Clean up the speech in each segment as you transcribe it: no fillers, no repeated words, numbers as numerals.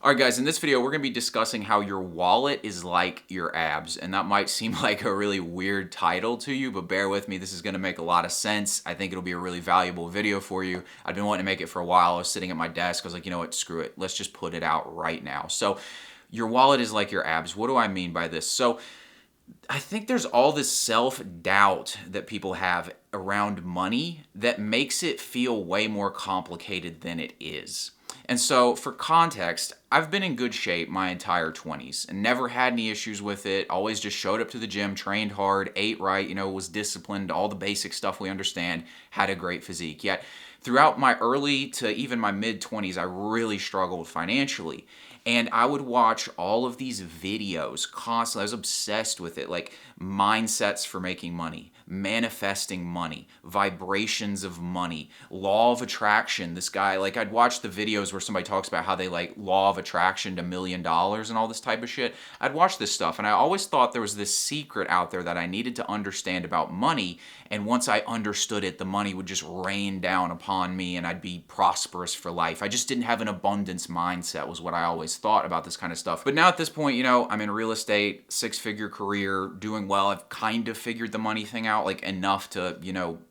Alright guys, in this video we're going to be discussing how your wallet is like your abs, and that might seem like a really weird title to you, but bear with me, this is going to make a lot of sense. I think it'll be a really valuable video for you. I've been wanting to make it for a while. I was sitting at my desk, I was like, you know what, screw it, let's just put it out right now. So your wallet is like your abs. What do I mean by this? So I think there's all this self-doubt that people have around money that makes it feel way more complicated than it is. And so, for context, I've been in good shape my entire 20s and never had any issues with it. Always just showed up to the gym, trained hard, ate right, was disciplined, all the basic stuff we understand, had a great physique. Yet, throughout my early to even my mid 20s, I really struggled financially. And I would watch all of these videos constantly. I was obsessed with it, like mindsets for making money, manifesting money, vibrations of money, law of attraction. This guy, like I'd watch the videos where somebody talks about how they like law of attraction to $1 million and all this type of shit. I'd watch this stuff and I always thought there was this secret out there that I needed to understand about money. And once I understood it, the money would just rain down upon me and I'd be prosperous for life. I just didn't have an abundance mindset was what I always thought about this kind of stuff. But now at this point, I'm in real estate, 6-figure career, doing well. I've kind of figured the money thing out, like enough to,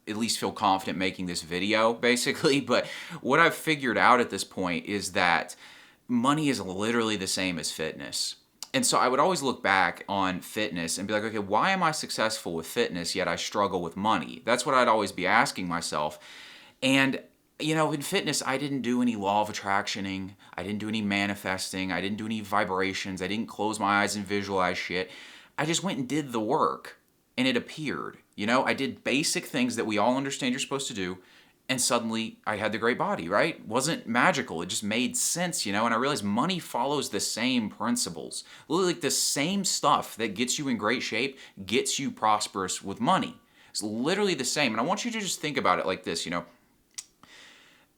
at least feel confident making this video, basically. But what I've figured out at this point is that money is literally the same as fitness. And so I would always look back on fitness and be like, okay, why am I successful with fitness yet I struggle with money? That's what I'd always be asking myself. And in fitness, I didn't do any law of attractioning. I didn't do any manifesting. I didn't do any vibrations. I didn't close my eyes and visualize shit. I just went and did the work and it appeared. I did basic things that we all understand you're supposed to do. And suddenly I had the great body, right? It wasn't magical. It just made sense, and I realized money follows the same principles. Literally like the same stuff that gets you in great shape gets you prosperous with money. It's literally the same. And I want you to just think about it like this,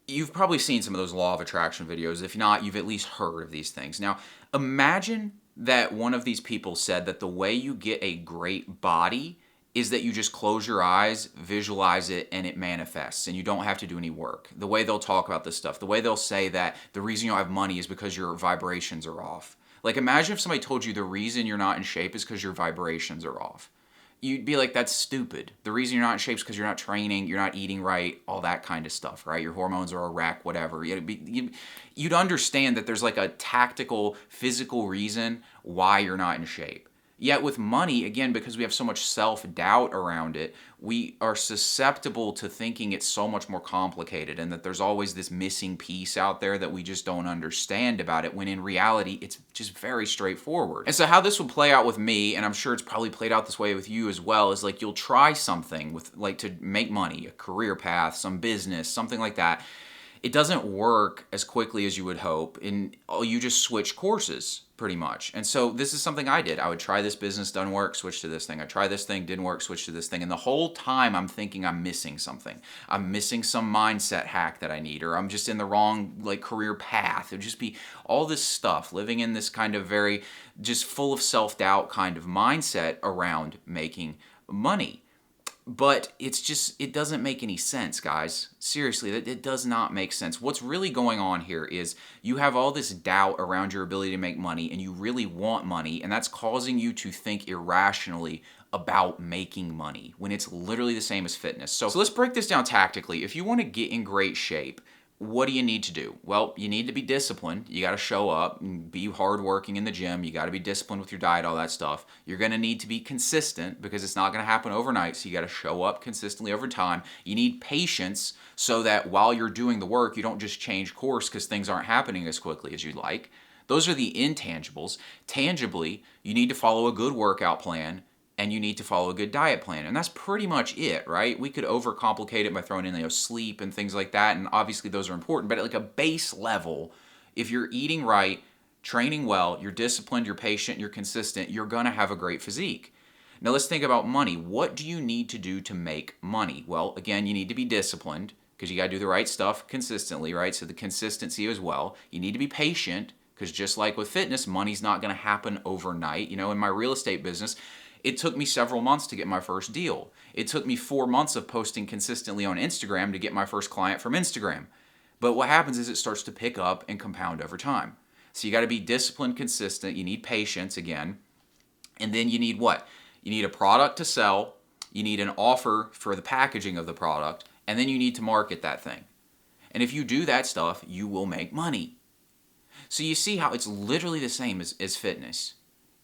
You've probably seen some of those law of attraction videos. If not, you've at least heard of these things. Now, imagine that one of these people said that the way you get a great body is that you just close your eyes, visualize it, and it manifests, and you don't have to do any work. The way they'll talk about this stuff, the way they'll say that the reason you don't have money is because your vibrations are off. Like, imagine if somebody told you the reason you're not in shape is because your vibrations are off. You'd be like, that's stupid. The reason you're not in shape is because you're not training, you're not eating right, all that kind of stuff, right? Your hormones are a wreck, whatever. You'd understand that there's like a tactical, physical reason why you're not in shape. Yet with money, again, because we have so much self-doubt around it, we are susceptible to thinking it's so much more complicated and that there's always this missing piece out there that we just don't understand about it, when in reality, it's just very straightforward. And so how this will play out with me, and I'm sure it's probably played out this way with you as well, is like you'll try something with like to make money, a career path, some business, something like that. It doesn't work as quickly as you would hope, and you just switch courses pretty much. And so this is something I did. I would try this business, doesn't work, switch to this thing. I try this thing, didn't work, switch to this thing. And the whole time I'm thinking I'm missing something. I'm missing some mindset hack that I need, or I'm just in the wrong career path. It would just be all this stuff, living in this kind of very just full of self-doubt kind of mindset around making money. But it doesn't make any sense, guys. Seriously, it does not make sense. What's really going on here is you have all this doubt around your ability to make money, and you really want money, and that's causing you to think irrationally about making money when it's literally the same as fitness. So let's break this down tactically. If you want to get in great shape, what do you need to do? Well, you need to be disciplined. You got to show up and be hardworking in the gym. You got to be disciplined with your diet, all that stuff. You're going to need to be consistent because it's not going to happen overnight. So you got to show up consistently over time. You need patience so that while you're doing the work, you don't just change course because things aren't happening as quickly as you'd like. Those are the intangibles. Tangibly, you need to follow a good workout plan, and you need to follow a good diet plan. And that's pretty much it, right? We could overcomplicate it by throwing in sleep and things like that, and obviously those are important, but at like a base level, if you're eating right, training well, you're disciplined, you're patient, you're consistent, you're gonna have a great physique. Now let's think about money. What do you need to do to make money? Well, again, you need to be disciplined because you gotta do the right stuff consistently, right? So the consistency as well. You need to be patient because just like with fitness, money's not gonna happen overnight. In my real estate business, it took me several months to get my first deal. It took me 4 months of posting consistently on Instagram to get my first client from Instagram. But what happens is it starts to pick up and compound over time. So you got to be disciplined, consistent. You need patience again. And then you need what? You need a product to sell. You need an offer for the packaging of the product. And then you need to market that thing. And if you do that stuff, you will make money. So you see how it's literally the same as fitness.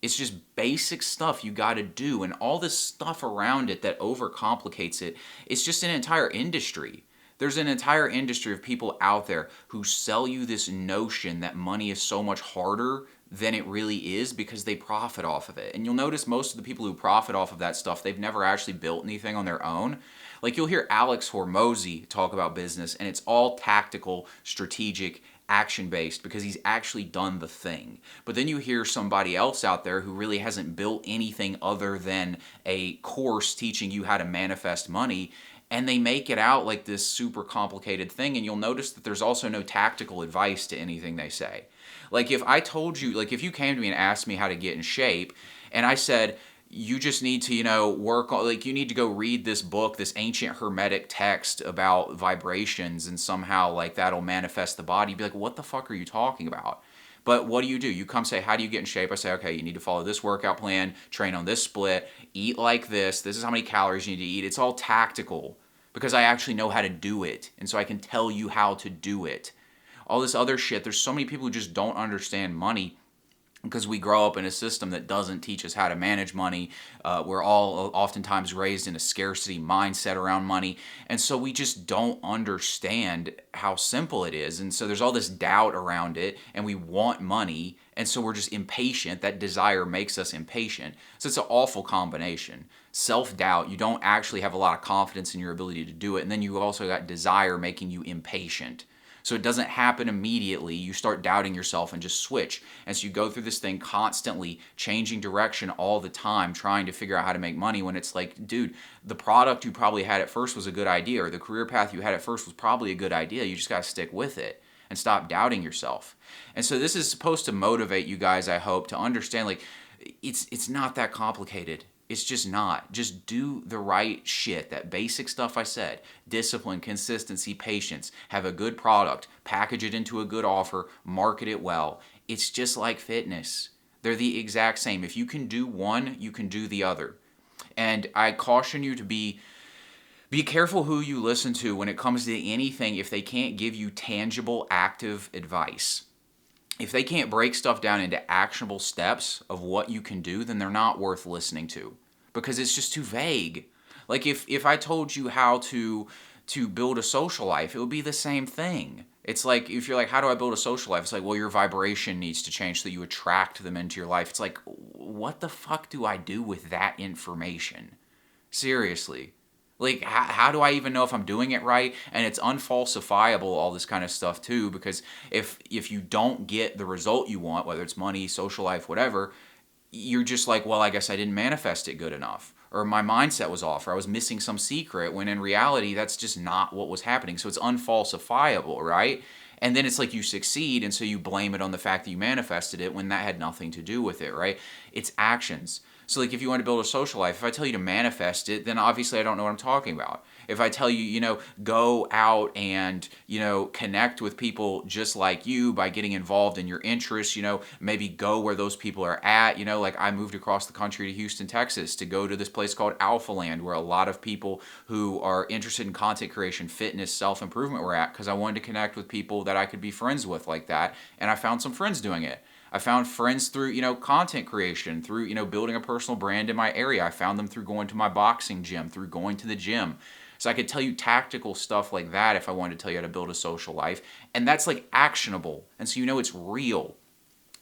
It's just basic stuff you got to do, and all this stuff around it that overcomplicates it. It's just an entire industry. There's an entire industry of people out there who sell you this notion that money is so much harder than it really is because they profit off of it. And you'll notice most of the people who profit off of that stuff, they've never actually built anything on their own. Like you'll hear Alex Hormozy talk about business, and it's all tactical, strategic, action-based because he's actually done the thing. But then you hear somebody else out there who really hasn't built anything other than a course teaching you how to manifest money, and they make it out like this super complicated thing, and you'll notice that there's also no tactical advice to anything they say. Like if I told you, like if you came to me and asked me how to get in shape, and I said, you just need to, work on, like you need to go read this book, this ancient hermetic text about vibrations, and somehow like that'll manifest the body. You'd be like, what the fuck are you talking about? But what do? You come say, how do you get in shape? I say, okay, you need to follow this workout plan, train on this split, eat like this is how many calories you need to eat. It's all tactical because I actually know how to do it. And so I can tell you how to do it. All this other shit, there's so many people who just don't understand money because we grow up in a system that doesn't teach us how to manage money. We're all oftentimes raised in a scarcity mindset around money. And so we just don't understand how simple it is. And so there's all this doubt around it, and we want money. And so we're just impatient. That desire makes us impatient. So it's an awful combination. Self-doubt, you don't actually have a lot of confidence in your ability to do it. And then you also got desire making you impatient. So it doesn't happen immediately. You start doubting yourself and just switch. And so you go through this thing constantly, changing direction all the time, trying to figure out how to make money when it's like, dude, the product you probably had at first was a good idea, or the career path you had at first was probably a good idea. You just got to stick with it and stop doubting yourself. And so this is supposed to motivate you guys, I hope, to understand like it's not that complicated. It's just not. Just do the right shit. That basic stuff I said. Discipline, consistency, patience. Have a good product. Package it into a good offer. Market it well. It's just like fitness. They're the exact same. If you can do one, you can do the other. And I caution you to be careful who you listen to when it comes to anything if they can't give you tangible, active advice. If they can't break stuff down into actionable steps of what you can do, then they're not worth listening to because it's just too vague. Like if I told you how to build a social life, it would be the same thing. It's like if you're like, how do I build a social life? It's like, well, your vibration needs to change so that you attract them into your life. It's like, what the fuck do I do with that information? Seriously. Like, how do I even know if I'm doing it right? And it's unfalsifiable, all this kind of stuff, too, because if you don't get the result you want, whether it's money, social life, whatever, you're just like, well, I guess I didn't manifest it good enough. Or my mindset was off, or I was missing some secret, when in reality, that's just not what was happening. So it's unfalsifiable, right? And then it's like you succeed, and so you blame it on the fact that you manifested it when that had nothing to do with it, right? It's actions. So like if you want to build a social life, if I tell you to manifest it, then obviously I don't know what I'm talking about. If I tell you, go out and, connect with people just like you by getting involved in your interests, maybe go where those people are at, like I moved across the country to Houston, Texas to go to this place called Alpha Land where a lot of people who are interested in content creation, fitness, self-improvement were at because I wanted to connect with people that I could be friends with like that. And I found some friends doing it. I found friends through, content creation, through, building a personal brand in my area. I found them through going to my boxing gym, through going to the gym. So I could tell you tactical stuff like that if I wanted to tell you how to build a social life. And that's like actionable. And so it's real.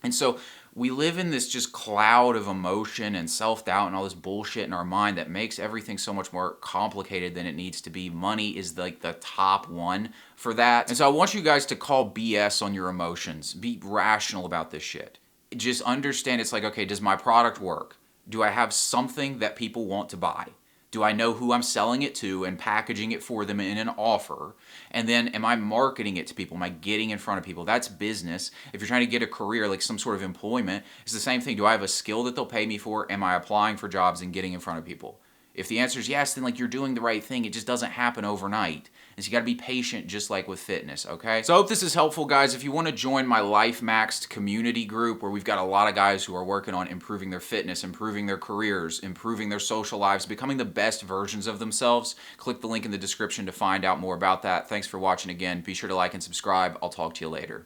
And so we live in this just cloud of emotion and self-doubt and all this bullshit in our mind that makes everything so much more complicated than it needs to be. Money is like the top one for that. And so I want you guys to call BS on your emotions. Be rational about this shit. Just understand it's like, okay, does my product work? Do I have something that people want to buy? Do I know who I'm selling it to and packaging it for them in an offer? And then am I marketing it to people? Am I getting in front of people? That's business. If you're trying to get a career, like some sort of employment, it's the same thing. Do I have a skill that they'll pay me for? Am I applying for jobs and getting in front of people? If the answer is yes, then like you're doing the right thing. It just doesn't happen overnight. And so you got to be patient, just like with fitness, okay? So I hope this is helpful, guys. If you want to join my Life Maxed community group, where we've got a lot of guys who are working on improving their fitness, improving their careers, improving their social lives, becoming the best versions of themselves, click the link in the description to find out more about that. Thanks for watching again. Be sure to like and subscribe. I'll talk to you later.